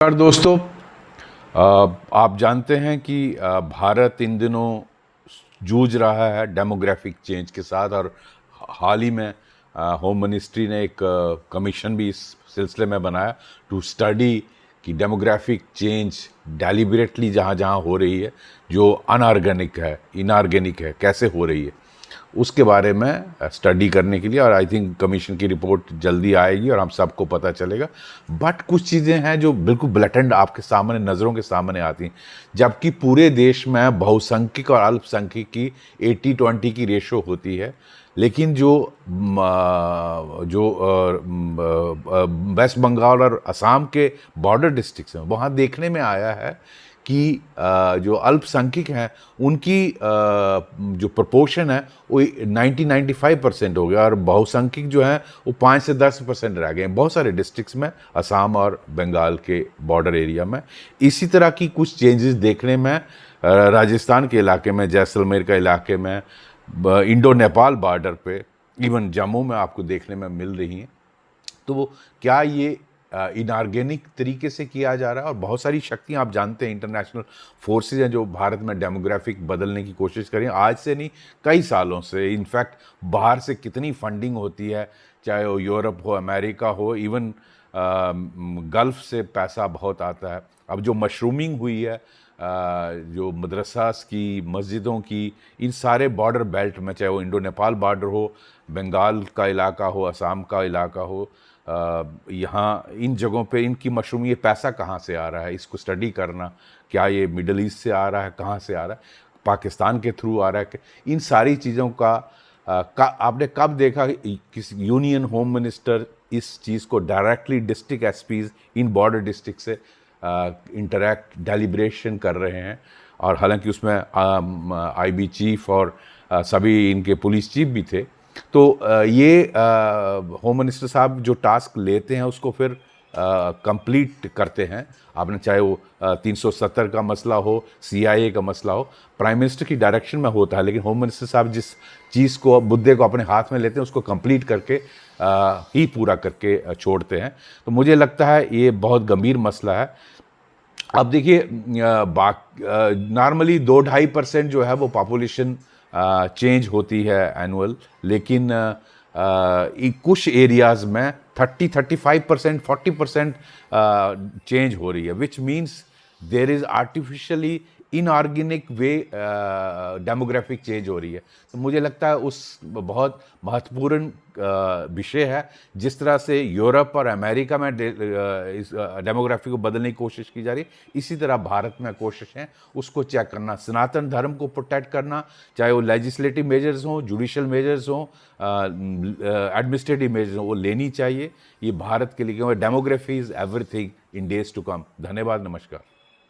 नमस्कार दोस्तों। आप जानते हैं कि भारत इन दिनों जूझ रहा है डेमोग्राफिक चेंज के साथ और हाल ही में होम मिनिस्ट्री ने एक कमीशन भी इस सिलसिले में बनाया टू स्टडी कि डेमोग्राफिक चेंज डेलिबरेटली जहाँ जहाँ हो रही है, जो अनऑर्गेनिक है, इनऑर्गेनिक है, कैसे हो रही है उसके बारे में स्टडी करने के लिए। और आई थिंक कमीशन की रिपोर्ट जल्दी आएगी और हम सबको पता चलेगा। बट कुछ चीज़ें हैं जो बिल्कुल ब्लैटेंट आपके सामने, नज़रों के सामने आती हैं, जबकि पूरे देश में बहुसंख्यक और अल्पसंख्यक की 80-20 की रेशो होती है। लेकिन जो वेस्ट बंगाल और असम के बॉर्डर डिस्ट्रिक्ट्स हैं, वहाँ देखने में आया है कि जो अल्पसंख्यक हैं उनकी जो प्रपोर्शन है वो 90-95% हो गया और बहुसंख्यक जो हैं वो 5 से 10% रह गए बहुत सारे डिस्ट्रिक्ट्स में, असम और बंगाल के बॉर्डर एरिया में। इसी तरह की कुछ चेंजेस देखने में राजस्थान के इलाके में, जैसलमेर के इलाके में, इंडो नेपाल बॉर्डर पे, इवन जम्मू में आपको देखने में मिल रही हैं। तो वो क्या ये इनऑर्गेनिक तरीके से किया जा रहा है? और बहुत सारी शक्तियां, आप जानते हैं, इंटरनेशनल फोर्सेस हैं जो भारत में डेमोग्राफिक बदलने की कोशिश करें, आज से नहीं कई सालों से। इनफैक्ट बाहर से कितनी फंडिंग होती है, चाहे वो यूरोप हो, अमेरिका हो, इवन गल्फ से पैसा बहुत आता है। अब जो मशरूमिंग हुई है जो मदरसास की, मस्जिदों की, इन सारे बॉर्डर बेल्ट में, चाहे वो इंडो नेपाल बॉर्डर हो, बंगाल का इलाका हो, असम का इलाका हो, यहाँ इन जगहों पे इनकी मशरूम, ये पैसा कहाँ से आ रहा है, इसको स्टडी करना। क्या ये मिडल ईस्ट से आ रहा है, कहाँ से आ रहा है, पाकिस्तान के थ्रू आ रहा है? इन सारी चीज़ों का आपने कब देखा किसी यूनियन होम मिनिस्टर इस चीज़ को डायरेक्टली डिस्ट्रिक्ट एसपीज इन बॉर्डर डिस्ट्रिक्ट से इंटरैक्ट, डेलिब्रेशन कर रहे हैं? और हालांकि उसमें आईबी चीफ और सभी इनके पुलिस चीफ भी थे। तो ये होम मिनिस्टर साहब जो टास्क लेते हैं उसको फिर कंप्लीट करते हैं। आपने चाहे वो 370 का मसला हो, सीआईए का मसला हो, प्राइम मिनिस्टर की डायरेक्शन में होता है, लेकिन होम मिनिस्टर साहब जिस चीज़ को, मुद्दे को अपने हाथ में लेते हैं उसको कंप्लीट करके ही पूरा करके छोड़ते हैं। तो मुझे लगता है ये बहुत गंभीर मसला है। अब देखिए, नॉर्मली 2-2.5% जो है वो पॉपुलेशन चेंज होती है एनुअल, लेकिन कुछ एरियाज़ में 30-35%, 40% चेंज हो रही है, which means there is artificially inorganic way demographic change हो रही है। तो मुझे लगता है उस बहुत महत्वपूर्ण विषय है। जिस तरह से यूरोप और अमेरिका में इस डेमोग्राफी को बदलने की कोशिश की जा रही है, इसी तरह भारत में कोशिश है उसको चेक करना, सनातन धर्म को प्रोटेक्ट करना, चाहे वो लेजिस्लेटिव मेजर्स हों, जुडिशल मेजर्स हों, एडमिनिस्ट्रेटिव मेजर्स हों, वो लेनी चाहिए। ये भारत के लिए, demography is everything in days to come. धन्यवाद, नमस्कार।